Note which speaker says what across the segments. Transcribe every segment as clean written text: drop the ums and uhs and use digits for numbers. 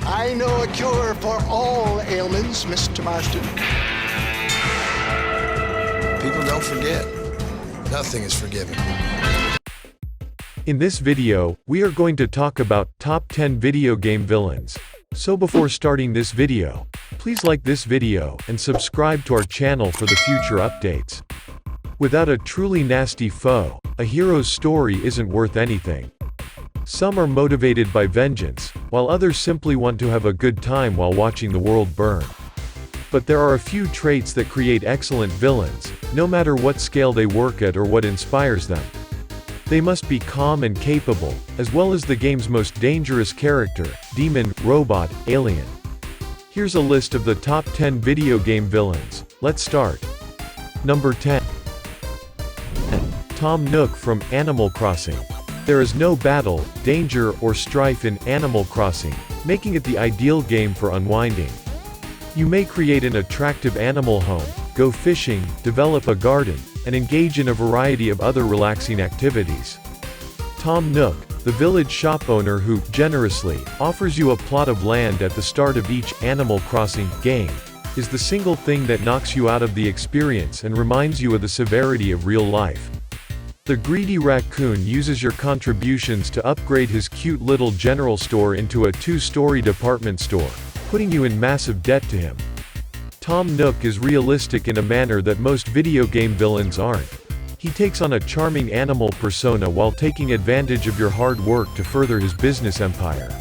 Speaker 1: I know a cure for all ailments, Mr. Marston.
Speaker 2: People don't forget. Nothing is forgiven.
Speaker 3: In this video, we are going to talk about top 10 video game villains. So before starting this video, please like this video and subscribe to our channel for the future updates. Without a truly nasty foe, a hero's story isn't worth anything. Some are motivated by vengeance, while others simply want to have a good time while watching the world burn. But there are a few traits that create excellent villains, no matter what scale they work at or what inspires them. They must be calm and capable, as well as the game's most dangerous character, demon, robot, alien. Here's a list of the top 10 video game villains. Let's start. Number 10. Tom Nook from Animal Crossing. There is no battle, danger, or strife in Animal Crossing, making it the ideal game for unwinding. You may create an attractive animal home, go fishing, develop a garden, and engage in a variety of other relaxing activities. Tom Nook, the village shop owner who, generously, offers you a plot of land at the start of each Animal Crossing game, is the single thing that knocks you out of the experience and reminds you of the severity of real life. The greedy raccoon uses your contributions to upgrade his cute little general store into a 2-story department store, putting you in massive debt to him. Tom Nook is realistic in a manner that most video game villains aren't. He takes on a charming animal persona while taking advantage of your hard work to further his business empire.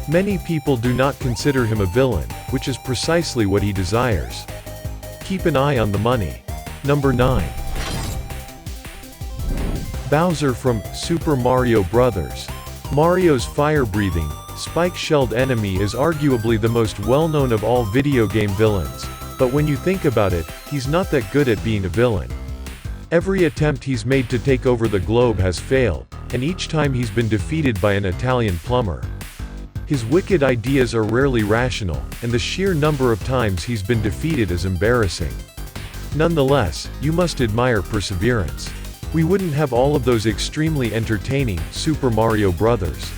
Speaker 3: Many people do not consider him a villain, which is precisely what he desires. Keep an eye on the money. Number 9. Bowser from Super Mario Bros. Mario's fire-breathing, spike-shelled enemy is arguably the most well-known of all video game villains, but when you think about it, he's not that good at being a villain. Every attempt he's made to take over the globe has failed, and each time he's been defeated by an Italian plumber. His wicked ideas are rarely rational, and the sheer number of times he's been defeated is embarrassing. Nonetheless, you must admire perseverance. We wouldn't have all of those extremely entertaining Super Mario Bros.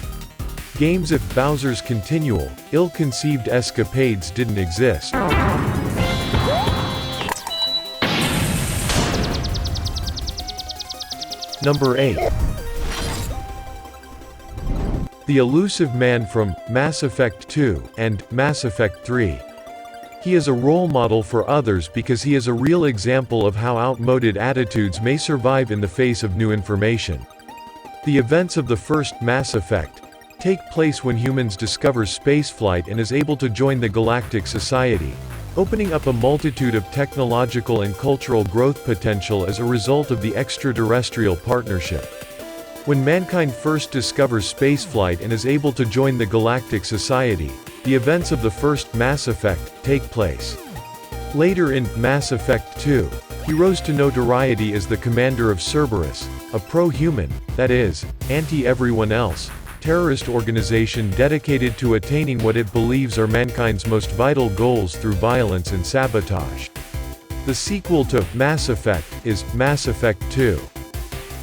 Speaker 3: Games if Bowser's continual, ill-conceived escapades didn't exist. Number 8. The elusive man from Mass Effect 2 and Mass Effect 3. He is a role model for others because he is a real example of how outmoded attitudes may survive in the face of new information. The events of the first Mass Effect take place when humans discover spaceflight and is able to join the Galactic Society, opening up a multitude of technological and cultural growth potential as a result of the extraterrestrial partnership. When mankind first discovers spaceflight and is able to join the Galactic Society, the events of the first Mass Effect take place. Later in Mass Effect 2, he rose to notoriety as the commander of Cerberus, a pro-human, that is, anti-everyone else, terrorist organization dedicated to attaining what it believes are mankind's most vital goals through violence and sabotage. The sequel to Mass Effect is Mass Effect 2.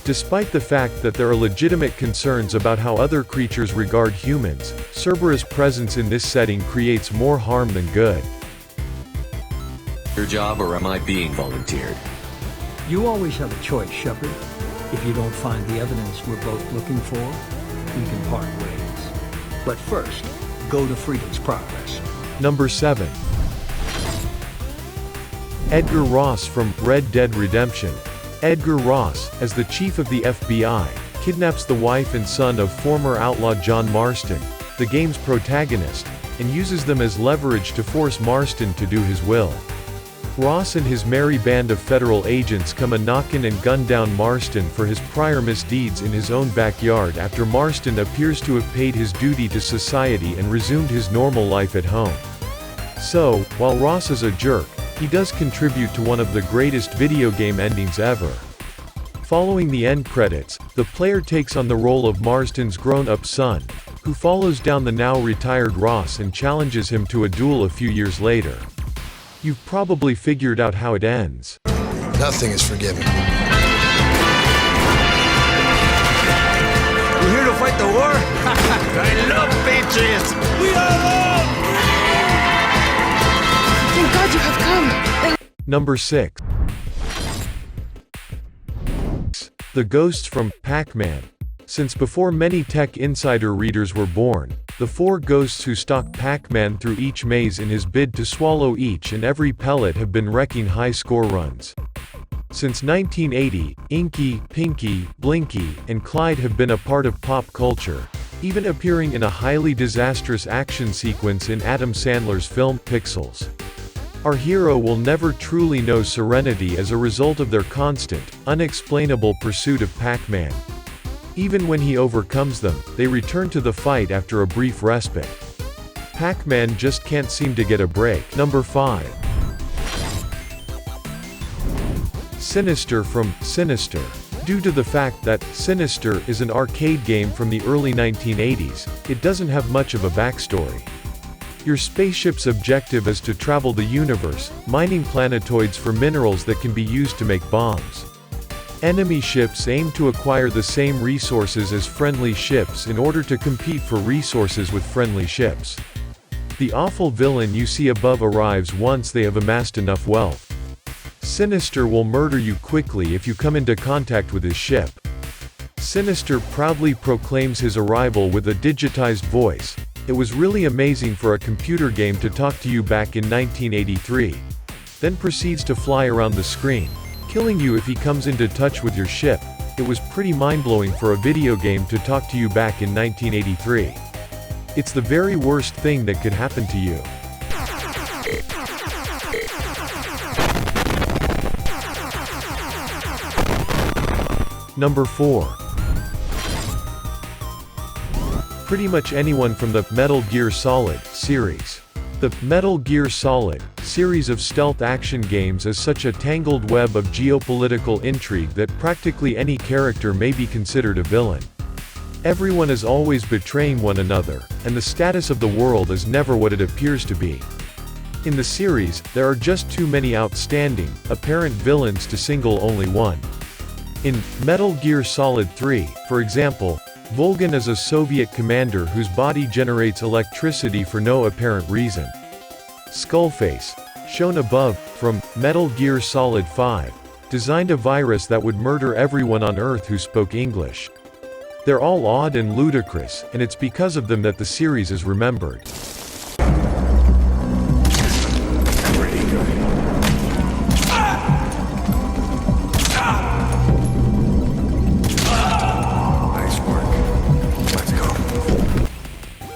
Speaker 3: Despite the fact that there are legitimate concerns about how other creatures regard humans, Cerberus' presence in this setting creates more harm than good.
Speaker 4: Your job, or am I being volunteered?
Speaker 5: You always have a choice, Shepard. If you don't find the evidence we're both looking for, we can part ways. But first, go to Freedom's Progress.
Speaker 3: Number 7. Edgar Ross from Red Dead Redemption. Edgar Ross, as the chief of the FBI, kidnaps the wife and son of former outlaw John Marston, the game's protagonist, and uses them as leverage to force Marston to do his will. Ross and his merry band of federal agents come a-knockin' and gun down Marston for his prior misdeeds in his own backyard after Marston appears to have paid his duty to society and resumed his normal life at home. So, while Ross is a jerk, he does contribute to one of the greatest video game endings ever. Following the end credits, the player takes on the role of Marston's grown-up son, who follows down the now-retired Ross and challenges him to a duel a few years later. You've probably figured out how it ends.
Speaker 2: Nothing is forgiven.
Speaker 6: You here to fight the war? I love patriots! We are all! Thank God you have come.
Speaker 3: Number 6. The Ghosts from Pac-Man. Since before many Tech Insider readers were born, the 4 ghosts who stalk Pac-Man through each maze in his bid to swallow each and every pellet have been wrecking high score runs. Since 1980, Inky, Pinky, Blinky, and Clyde have been a part of pop culture, even appearing in a highly disastrous action sequence in Adam Sandler's film Pixels. Our hero will never truly know serenity as a result of their constant, unexplainable pursuit of Pac-Man. Even when he overcomes them, they return to the fight after a brief respite. Pac-Man just can't seem to get a break. Number 5. Sinister from Sinister. Due to the fact that Sinister is an arcade game from the early 1980s, it doesn't have much of a backstory. Your spaceship's objective is to travel the universe, mining planetoids for minerals that can be used to make bombs. Enemy ships aim to acquire the same resources as friendly ships in order to compete for resources with friendly ships. The awful villain you see above arrives once they have amassed enough wealth. Sinister will murder you quickly if you come into contact with his ship. Sinister proudly proclaims his arrival with a digitized voice. It was really amazing for a computer game to talk to you back in 1983. Then proceeds to fly around the screen, killing you if he comes into touch with your ship. It was pretty mind-blowing for a video game to talk to you back in 1983. It's the very worst thing that could happen to you. Number 4. Pretty much anyone from the Metal Gear Solid series. The Metal Gear Solid series of stealth action games is such a tangled web of geopolitical intrigue that practically any character may be considered a villain. Everyone is always betraying one another, and the status of the world is never what it appears to be. In the series, there are just too many outstanding, apparent villains to single only one. In Metal Gear Solid 3, for example, Volgin is a Soviet commander whose body generates electricity for no apparent reason. Skullface, shown above, from Metal Gear Solid 5, designed a virus that would murder everyone on Earth who spoke English. They're all odd and ludicrous, and it's because of them that the series is remembered.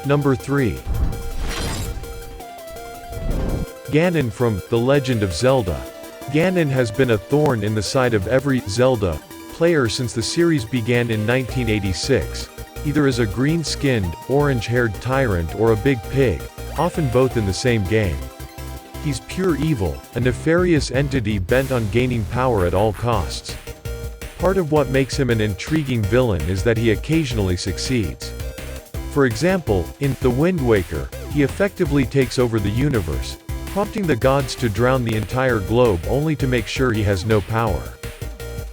Speaker 3: Number 3. Ganon from The Legend of Zelda. Ganon has been a thorn in the side of every Zelda player since the series began in 1986, either as a green-skinned, orange-haired tyrant or a big pig, often both in the same game. He's pure evil, a nefarious entity bent on gaining power at all costs. Part of what makes him an intriguing villain is that he occasionally succeeds. For example, in The Wind Waker, he effectively takes over the universe, prompting the gods to drown the entire globe only to make sure he has no power.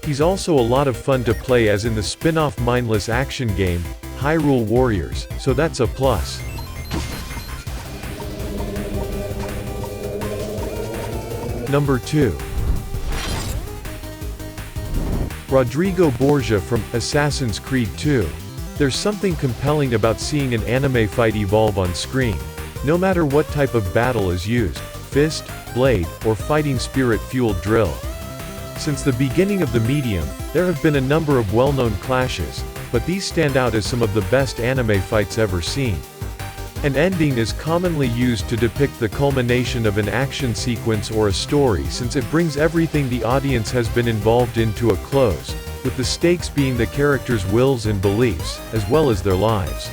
Speaker 3: He's also a lot of fun to play as in the spin-off mindless action game, Hyrule Warriors, so that's a plus. Number 2. Rodrigo Borgia from Assassin's Creed 2. There's something compelling about seeing an anime fight evolve on screen. No matter what type of battle is used, fist, blade, or fighting spirit-fueled drill. Since the beginning of the medium, there have been a number of well-known clashes, but these stand out as some of the best anime fights ever seen. An ending is commonly used to depict the culmination of an action sequence or a story since it brings everything the audience has been involved in to a close, with the stakes being the characters' wills and beliefs, as well as their lives.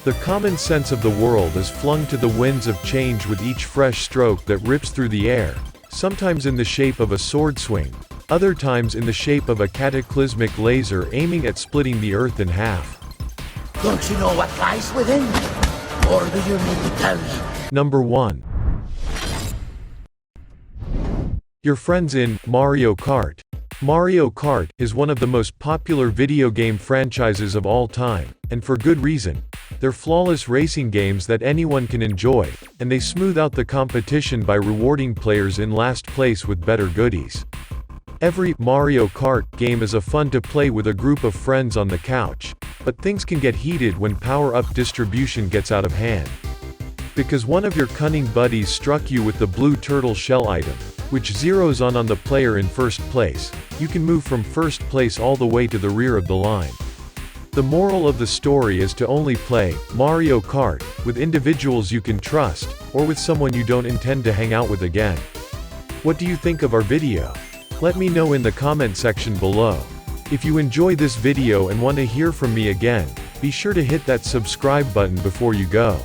Speaker 3: The common sense of the world is flung to the winds of change with each fresh stroke that rips through the air, sometimes in the shape of a sword swing, other times in the shape of a cataclysmic laser aiming at splitting the earth in half.
Speaker 7: Don't you know what lies within? Or do you need to tell me?
Speaker 3: Number 1. Your friends in Mario Kart. Mario Kart is one of the most popular video game franchises of all time, and for good reason. They're flawless racing games that anyone can enjoy, and they smooth out the competition by rewarding players in last place with better goodies. Every Mario Kart game is a fun to play with a group of friends on the couch, but things can get heated when power-up distribution gets out of hand. Because one of your cunning buddies struck you with the blue turtle shell item, which zeroes on the player in first place, you can move from first place all the way to the rear of the line. The moral of the story is to only play Mario Kart with individuals you can trust, or with someone you don't intend to hang out with again. What do you think of our video? Let me know in the comment section below. If you enjoy this video and want to hear from me again, be sure to hit that subscribe button before you go.